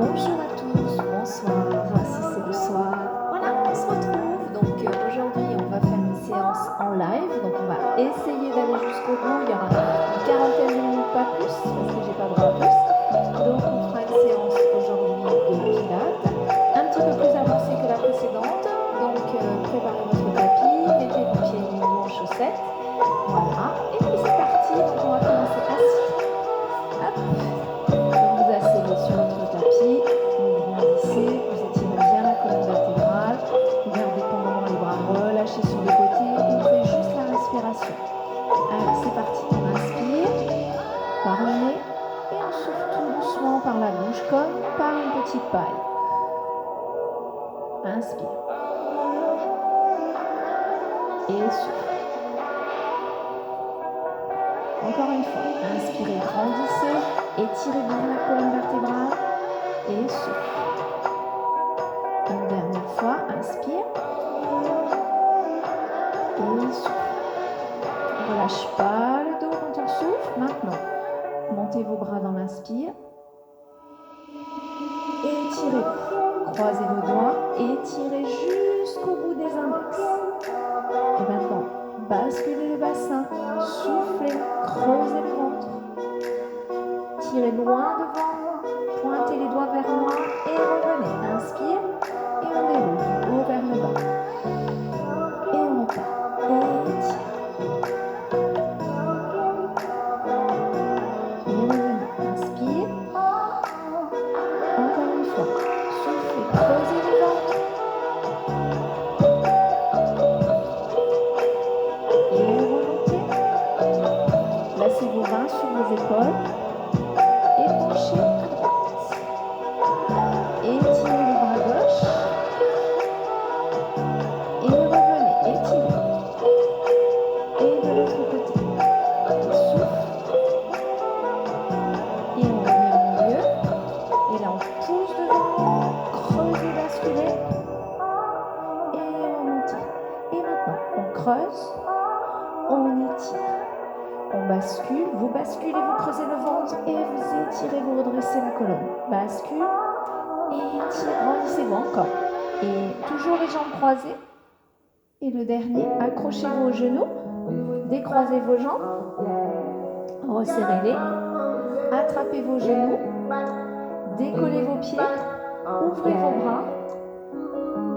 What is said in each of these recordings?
Bonjour à tous, bonsoir, si c'est le soir. Voilà, on se retrouve. Donc aujourd'hui, on va faire une séance en live. Donc on va essayer d'aller jusqu'au bout. Il y aura une quarantaine de minutes, pas plus, parce que j'ai pas droit à plus. Donc on fera une séance aujourd'hui de pilates, un petit peu plus avancée que la précédente. Donc préparez votre tapis, mettez vos pieds nus ou en chaussettes. Voilà, et puis c'est parti. Donc on va commencer assis. Hop. Donc vous asseyez sur votre tapis, vous grandissez, vous étirez bien la colonne vertébrale, vous gardez pendant les bras relâchés sur les côtés et vous faites juste la respiration. Allez, c'est parti. On inspire par le nez et on souffle tout doucement par la bouche comme par une petite paille. Inspire. Et souffle. Encore une fois. Inspirez, grandissez, étirez bien la colonne vertébrale et souffle. Une dernière fois, inspire et souffle. On ne relâche pas le dos quand on souffle. Maintenant, montez vos bras dans l'inspire et étirez-vous. Croisez vos doigts et étirez jusqu'au bout des index. Et maintenant, basculez le bassin, soufflez, creusez le ventre. Tirez loin devant, pointez les doigts vers loin et revenez. Inspire et on déroule, haut vers le bas. Et on repart. Et étire. Et revenez. Inspire. Encore une fois. Soufflez, creusez le ventre. Et remontez. Placez vos mains sur vos épaules. Et penchez à droite. Étirez le bras gauche. Et revenez, étirez. Et de l'autre côté. Et souffle. Et on revient au milieu. Et là on pousse devant. Creusez, basculez. Et remontez. Et maintenant on creuse. On étire. On bascule, vous basculez, vous creusez le ventre et vous étirez, vous redressez la colonne. Bascule et étire, grandissez-vous encore. Et toujours les jambes croisées. Et le dernier, accrochez-vous aux genoux, décroisez vos jambes, resserrez-les, attrapez vos genoux, décollez vos pieds, ouvrez vos bras.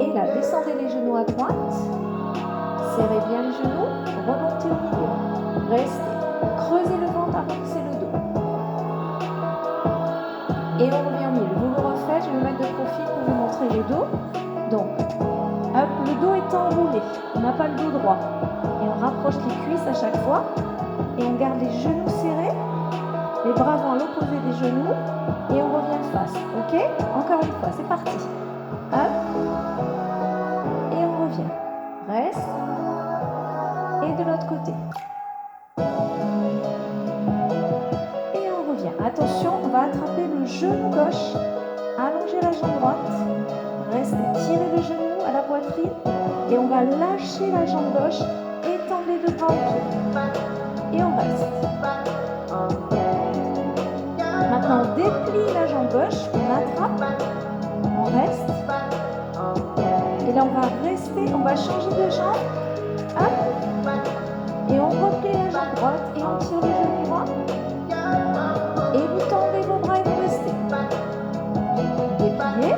Et là, descendez les genoux à droite, serrez bien les genoux, remontez au milieu, restez. Creusez le ventre, arrondissez le dos. Et on revient au milieu. Vous le refaites, je vais me mettre de profil pour vous montrer le dos. Donc, hop, le dos est enroulé. On n'a pas le dos droit. Et on rapproche les cuisses à chaque fois. Et on garde les genoux serrés. Les bras vont à l'opposé des genoux. Et on revient face. Ok? Encore une fois, c'est parti. Hop. Et on revient. Reste. Et de l'autre côté. Attention, on va attraper le genou gauche, allonger la jambe droite, restez, tirez le genou à la poitrine et on va lâcher la jambe gauche, étendre les deux bras autour et on reste. Maintenant, on déplie la jambe gauche, on attrape, on reste et là on va rester, on va changer de jambe, hop, et on replie la jambe droite et on tire le genou droit. Et vous tendez vos bras et vous restez. Dépliez.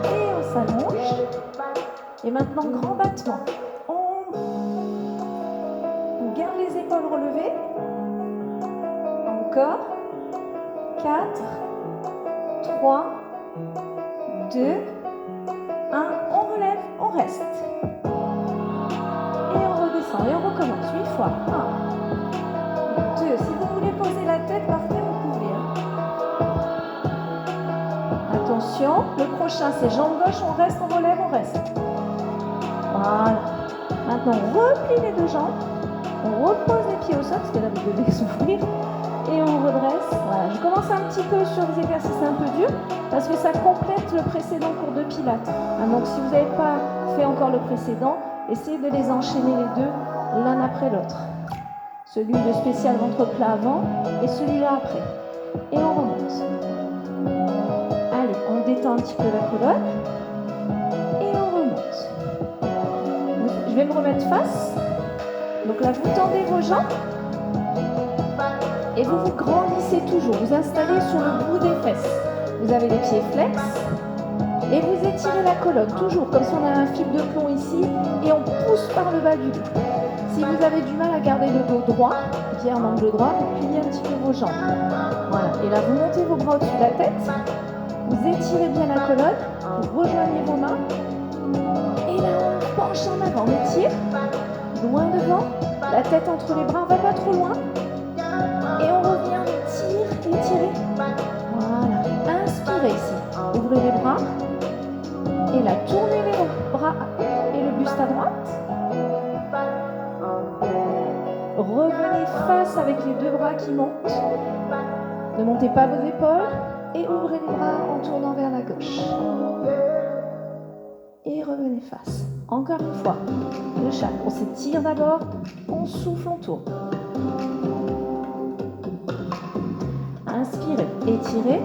Et on s'allonge. Et maintenant, grand battement. On garde les épaules relevées. Encore. 4, 3, 2, 1. On relève, on reste. Et on redescend. Et on recommence 8 fois. 1. Si vous voulez poser la tête, partez, vous pouvez. Attention, le prochain c'est jambe gauche, on reste, on relève, on reste. Voilà. Maintenant, on replie les deux jambes, on repose les pieds au sol, parce que là vous devez souffrir, et on redresse. Voilà, je commence un petit peu sur des exercices un peu durs, parce que ça complète le précédent cours de pilates. Donc si vous n'avez pas fait encore le précédent, essayez de les enchaîner les deux, l'un après l'autre. Celui de spécial ventre plat avant et celui-là après. et on remonte. Allez, on détend un petit peu la colonne et on remonte. Je vais me remettre face. Donc là, vous tendez vos jambes et vous vous grandissez toujours. Vous installez sur le bout des fesses. Vous avez les pieds flex et vous étirez la colonne, toujours comme si on a un fil de plomb ici et on pousse par le bas du dos. Si vous avez du mal à garder le dos droit, bien en angle droit, vous pliez un petit peu vos jambes. Voilà. Et là, vous montez vos bras au-dessus de la tête. Vous étirez bien la colonne. Vous rejoignez vos mains. Et là, on penche en avant. On étire. Loin devant. La tête entre les bras. On ne va pas trop loin. Et on revient. On étire. Étirez. Voilà. Inspirez ici. Ouvrez les bras. Et là, tournez les bras et le buste à droite. Revenez face avec les deux bras qui montent. Ne montez pas vos épaules. Et ouvrez les bras en tournant vers la gauche. Et revenez face. Encore une fois. Le chaque. On s'étire d'abord. On souffle, on tourne. Inspirez, étirez.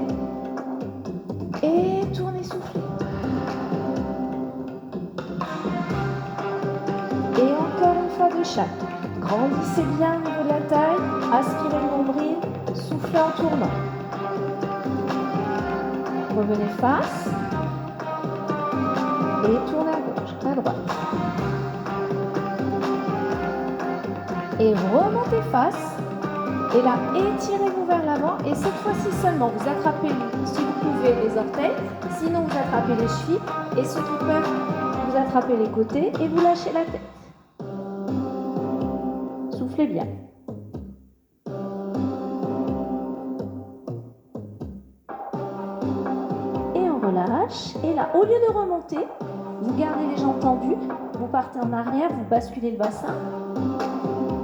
Et tournez, soufflez. Et encore une fois de chaque. Grandissez bien au niveau de la taille. Aspirez le nombril. Soufflez en tournant. Revenez face. Et tournez à gauche, à droite. Et remontez face. Et là, étirez-vous vers l'avant. Et cette fois-ci seulement, vous attrapez, si vous pouvez, les orteils. Sinon, vous attrapez les chevilles. Et ceux qui peuvent, vous attrapez les côtés. Et vous lâchez la tête. Soufflez bien. Et on relâche. Et là, au lieu de remonter, vous gardez les jambes tendues. Vous partez en arrière, vous basculez le bassin.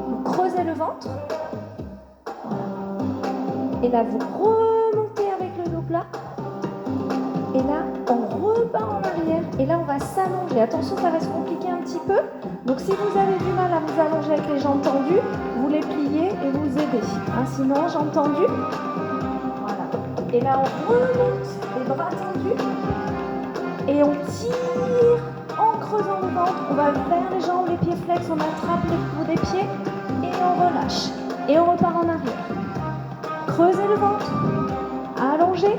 Vous creusez le ventre. Et là, vous remontez avec le dos plat. Et là, on repart en arrière. Et là, on va s'allonger. Attention, ça va se compliquer un petit peu. Donc, si vous avez du mal à vous allonger avec les jambes tendues, vous les pliez et vous aidez. Sinon, jambes tendues. Voilà. Et là, on remonte les bras tendus. Et on tire en creusant le ventre. On va vers les jambes, les pieds flex. On attrape le bout des pieds. Et on relâche. Et on repart en arrière. Creusez le ventre, allongez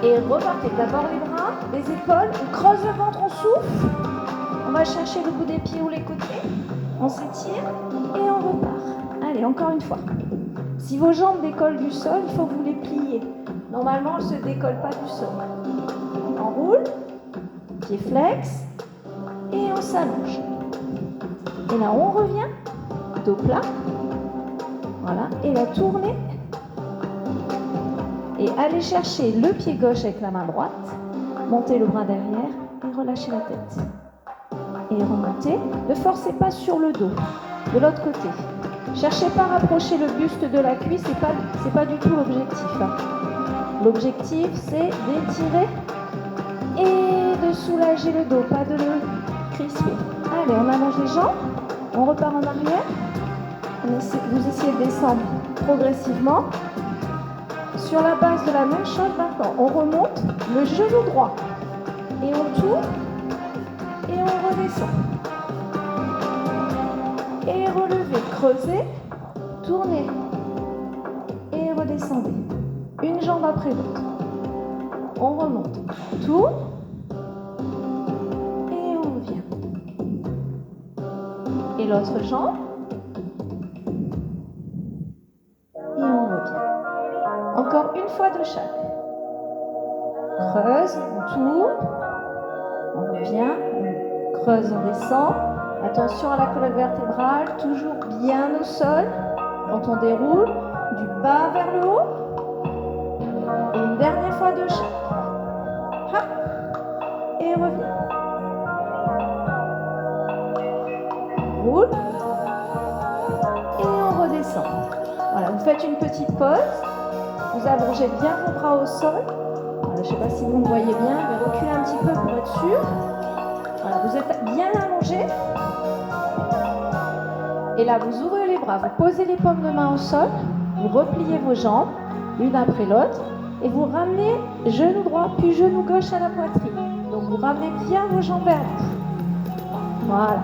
et repartez. D'abord les bras, les épaules, on creuse le ventre, on souffle. On va chercher le bout des pieds ou les côtés. On s'étire et on repart. Allez, encore une fois. Si vos jambes décollent du sol, il faut que vous les pliez. Normalement, elles ne se décollent pas du sol. On roule, pied flex et on s'allonge. Et là, on revient, dos plat. Voilà, et la tournée. Et allez chercher le pied gauche avec la main droite. Montez le bras derrière et relâchez la tête. Et remontez. Ne forcez pas sur le dos. De l'autre côté. Cherchez pas à rapprocher le buste de la cuisse. C'est pas du tout l'objectif. L'objectif, c'est d'étirer et de soulager le dos, pas de le crisper. Allez, on allonge les jambes. On repart en arrière. Vous essayez de descendre progressivement. Sur la base de la même chose maintenant, on remonte le genou droit. Et on tourne. Et on redescend. Et relevez, creusez, tournez. Et redescendez. Une jambe après l'autre. On remonte. Tourne. Et on revient. Et l'autre jambe. Et on revient. Encore une fois de chaque. Creuse, on tourne. On revient. On creuse, on descend. Attention à la colonne vertébrale, toujours bien au sol. Quand on déroule, du bas vers le haut. Et une dernière fois de chaque. Hop. Et revient. Roule. Et on redescend. Voilà, vous faites une petite pause. Vous allongez bien vos bras au sol. Voilà, je ne sais pas si vous me voyez bien. Je vais reculer un petit peu pour être sûr. Voilà, vous êtes bien allongé. Et là, vous ouvrez les bras. Vous posez les paumes de main au sol. Vous repliez vos jambes, l'une après l'autre, et vous ramenez genou droit, puis genou gauche à la poitrine. Donc vous ramenez bien vos jambes vers vous. Voilà.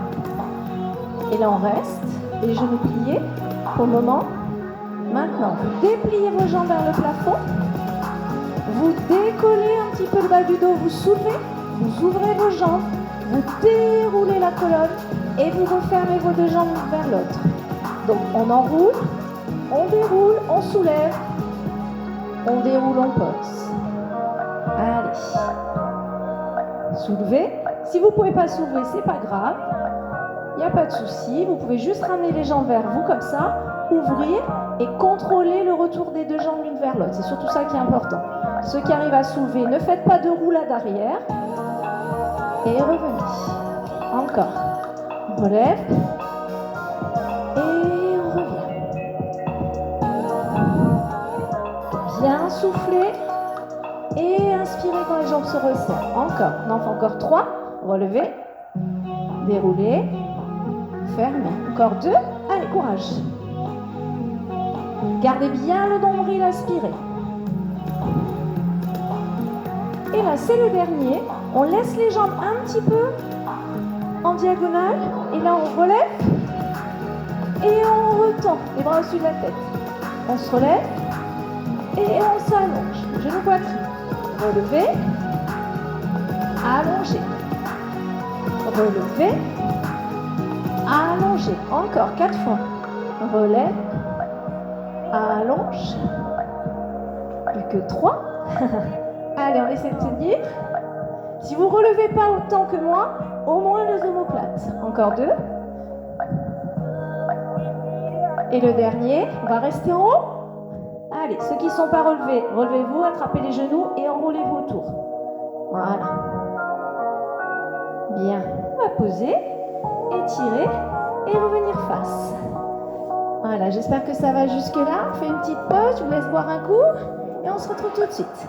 Et là, on reste, les genoux pliés pour le moment. Maintenant, vous dépliez vos jambes vers le plafond. Vous décollez un petit peu le bas du dos, vous soulevez, vous ouvrez vos jambes, vous déroulez la colonne et vous refermez vos deux jambes vers l'autre. Donc on enroule, on déroule, on soulève, on déroule, on pose. Allez. Soulevez. Si vous ne pouvez pas soulever, c'est pas grave. Il n'y a pas de souci. Vous pouvez juste ramener les jambes vers vous comme ça, ouvrir et contrôler le retour des deux jambes l'une vers l'autre. C'est surtout ça qui est important. Ceux qui arrivent à soulever, ne faites pas de roulade arrière. Et revenez. Encore. On relève. Et on revient. Bien souffler. Et inspirez quand les jambes se resserrent. Encore. On en fait encore 3. Relevez. Déroulez. Fermez. Encore 2. Allez, courage. Gardez bien le nombril aspiré. Et là, c'est le dernier. On laisse les jambes un petit peu en diagonale. Et là, on relève. Et on retend les bras au-dessus de la tête. On se relève. Et on s'allonge. Genou poitrine. Relevez. Allongez. Relevez. Allongez. Encore 4 fois. Relève. Allonge. Plus que 3. Allez, on essaie de tenir. Si vous ne relevez pas autant que moi, au moins les omoplates. Encore 2. Et le dernier, on va rester en haut. Allez, ceux qui ne sont pas relevés, relevez-vous, attrapez les genoux et enroulez-vous autour. Voilà. Bien. On va poser, étirer et revenir face. Voilà, j'espère que ça va jusque-là. On fait une petite pause, je vous laisse boire un coup et on se retrouve tout de suite.